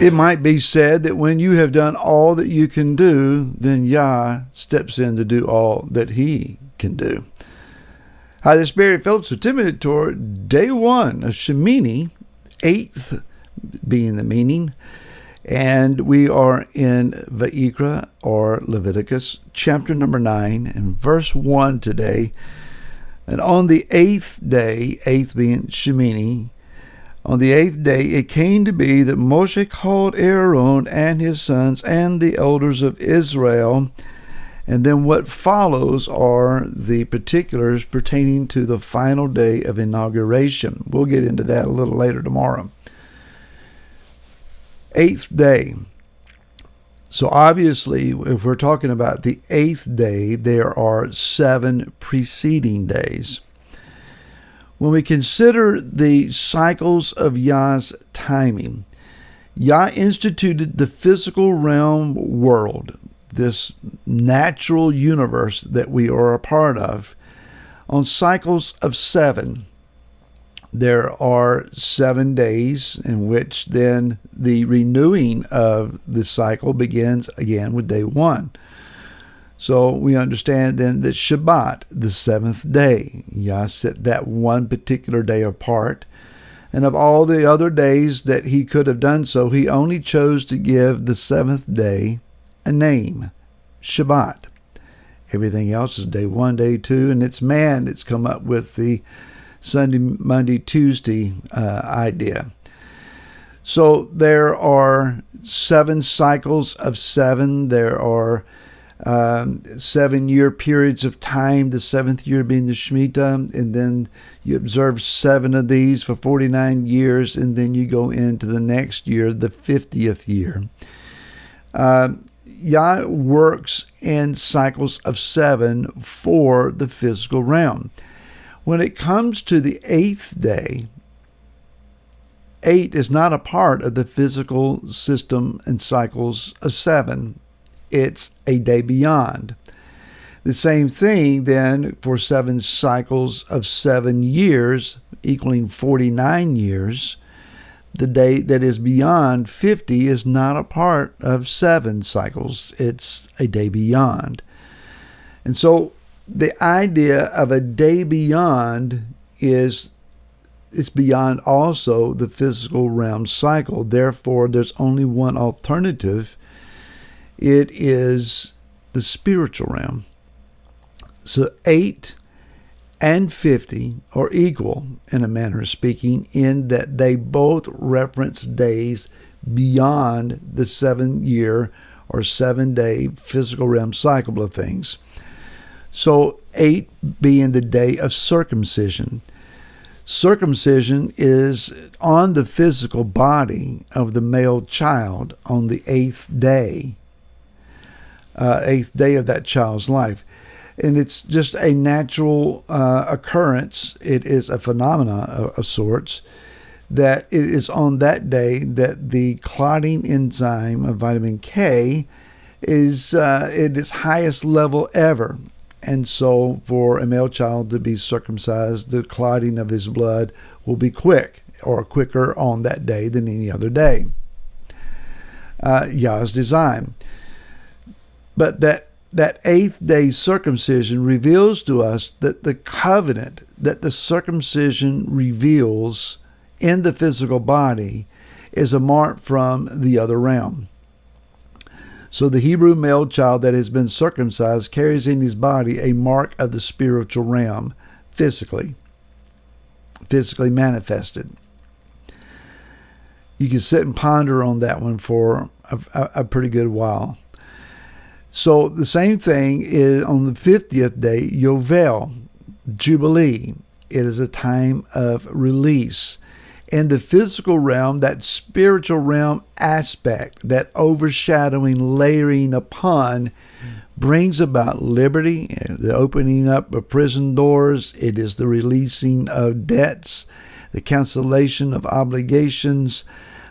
It might be said that when you have done all that you can do, then Yah steps in to do all that he can do. Hi, this is Barry Phillips with 10 Minute Torah, day 1 of Shemini, 8th being the meaning. And we are in Vayikra, or Leviticus, chapter number 9, and verse 1 today. And on the 8th day, 8th being Shemini, on the 8th day it came to be that Moshe called Aaron and his sons and the elders of Israel. And then what follows are the particulars pertaining to the final day of inauguration. We'll get into that a little later tomorrow. 8th day. So obviously, if we're talking about the 8th day, there are 7 preceding days. When we consider the cycles of Yah's timing, Yah instituted the physical realm world, this natural universe that we are a part of, on cycles of 7. There are 7 days in which then the renewing of the cycle begins again with day 1. So we understand then that Shabbat, the 7th day, Yah set that one particular day apart. And of all the other days that he could have done so, he only chose to give the 7th day a name, Shabbat. Everything else is day 1, day 2, and it's man that's come up with the Sunday, Monday, Tuesday idea. So there are 7 cycles of 7. There are 7-year periods of time, the 7th year being the Shemitah, and then you observe 7 of these for 49 years, and then you go into the next year, the 50th year. Yah works in cycles of 7 for the physical realm. When it comes to the 8th day, 8 is not a part of the physical system and cycles of 7. It's a day beyond. The same thing then for 7 cycles of 7 years, equaling 49 years. The day that is beyond 50 is not a part of 7 cycles. It's a day beyond. And so the idea of a day beyond is it's beyond also the physical realm cycle. Therefore, there's only one alternative. It is the spiritual realm. So 8 and 50 are equal, in a manner of speaking, in that they both reference days beyond the 7-year or 7-day physical realm cycle of things. So 8 being the day of circumcision. Circumcision is on the physical body of the male child on the 8th day. 8th day of that child's life. And it's just a natural occurrence. It is a phenomena of sorts that it is on that day that the clotting enzyme of vitamin K is at its highest level ever. And so for a male child to be circumcised, the clotting of his blood will be quick, or quicker on that day than any other day. Yah's design. But that 8th day circumcision reveals to us that the covenant that the circumcision reveals in the physical body is a mark from the other realm. So the Hebrew male child that has been circumcised carries in his body a mark of the spiritual realm, physically manifested. You can sit and ponder on that one for a pretty good while. So the same thing is on the 50th day, Yovel, Jubilee. It is a time of release. In the physical realm, that spiritual realm aspect, that overshadowing, layering upon, brings about liberty, the opening up of prison doors. It is the releasing of debts, the cancellation of obligations.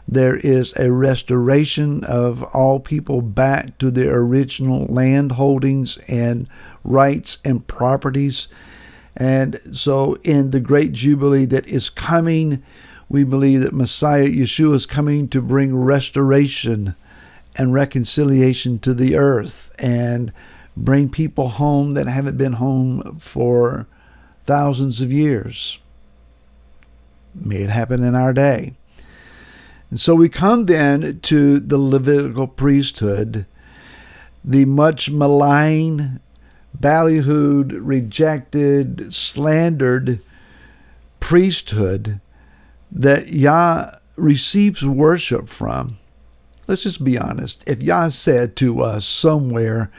There is a restoration of all people back to their original land holdings and rights and properties. And so in the great Jubilee that is coming, We believe that Messiah Yeshua is coming to bring restoration and reconciliation to the earth and bring people home that haven't been home for thousands of years. May it happen in our day. And so we come then to the Levitical priesthood, the much maligned, ballyhooed, rejected, slandered priesthood that Yah receives worship from. Let's just be honest. If Yah said to us somewhere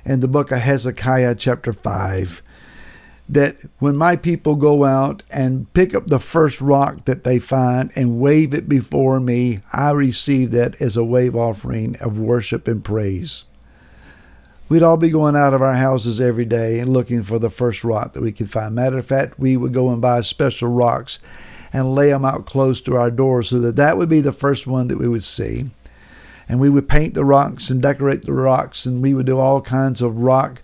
in the book of Hezekiah chapter 5, that when my people go out and pick up the first rock that they find and wave it before me, I receive that as a wave offering of worship and praise. We'd all be going out of our houses every day and looking for the first rock that we could find. Matter of fact, we would go and buy special rocks and lay them out close to our doors so that that would be the first one that we would see. And we would paint the rocks and decorate the rocks, and we would do all kinds of rock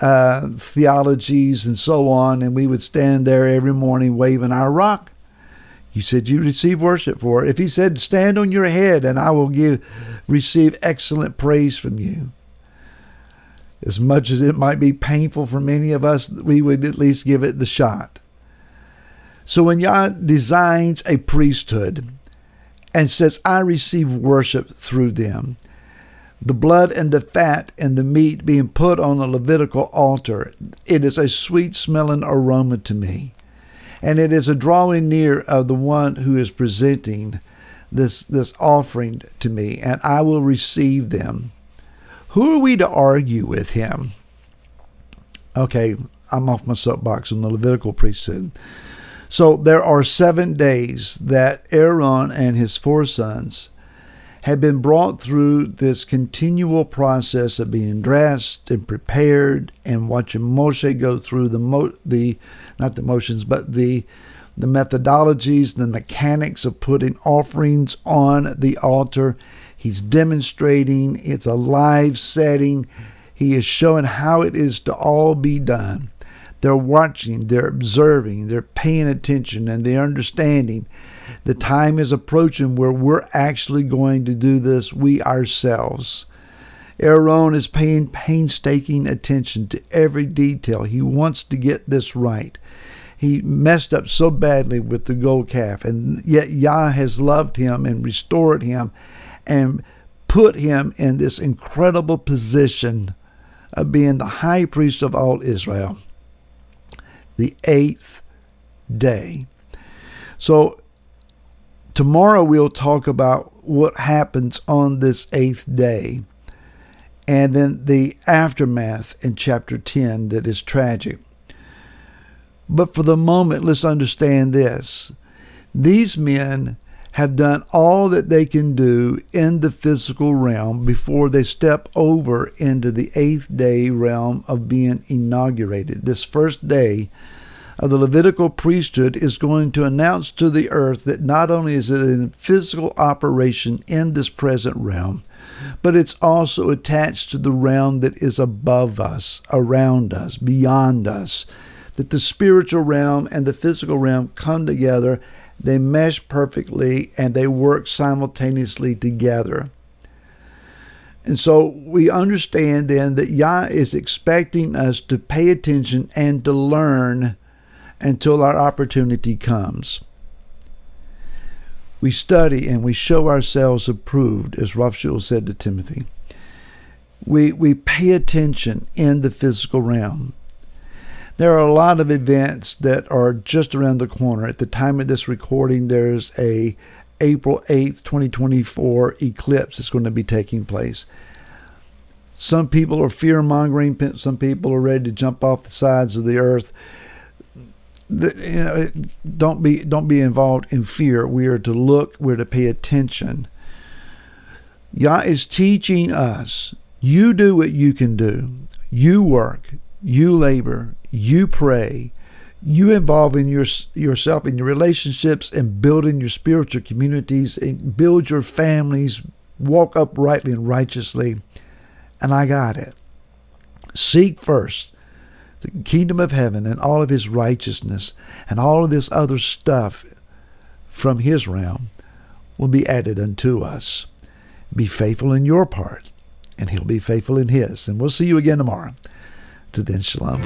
theologies and so on, and we would stand there every morning waving our rock. You said you receive worship for it. If he said, stand on your head and I will receive excellent praise from you. As much as it might be painful for many of us, we would at least give it the shot. So when Yah designs a priesthood and says, I receive worship through them, the blood and the fat and the meat being put on the Levitical altar, it is a sweet-smelling aroma to me. And it is a drawing near of the one who is presenting this offering to me, and I will receive them. Who are we to argue with him? Okay, I'm off my soapbox on the Levitical priesthood. So there are 7 days that Aaron and his 4 sons have been brought through this continual process of being dressed and prepared and watching Moshe go through the methodologies, the mechanics of putting offerings on the altar. He's demonstrating. It's a live setting. He is showing how it is to all be done. They're watching, they're observing, they're paying attention, and they're understanding. The time is approaching where we're actually going to do this, we ourselves. Aaron is paying painstaking attention to every detail. He wants to get this right. He messed up so badly with the gold calf, and yet Yah has loved him and restored him and put him in this incredible position of being the high priest of all Israel. The 8th day. So tomorrow we'll talk about what happens on this 8th day, and then the aftermath in chapter 10 that is tragic. But for the moment, let's understand this. These men have done all that they can do in the physical realm before they step over into the 8th day realm of being inaugurated. This first day of the Levitical priesthood is going to announce to the earth that not only is it in physical operation in this present realm, but it's also attached to the realm that is above us, around us, beyond us. That the spiritual realm and the physical realm come together, they mesh perfectly, and they work simultaneously together. And so we understand then that Yah is expecting us to pay attention and to learn until our opportunity comes. We study and we show ourselves approved, as Rav Shul said to Timothy. We pay attention in the physical realm. There are a lot of events that are just around the corner. At the time of this recording, there's a April 8th, 2024 eclipse that's going to be taking place. Some people are fear-mongering. Some people are ready to jump off the sides of the earth. Don't be involved in fear. We are to look. We're to pay attention. Yah is teaching us, you do what you can do. You work. You labor. You pray. You involve in yourself in your relationships and building your spiritual communities and build your families. Walk uprightly and righteously. And I got it. Seek first the kingdom of heaven and all of his righteousness, and all of this other stuff from his realm will be added unto us. Be faithful in your part, and he'll be faithful in his. And we'll see you again tomorrow. To then, shalom.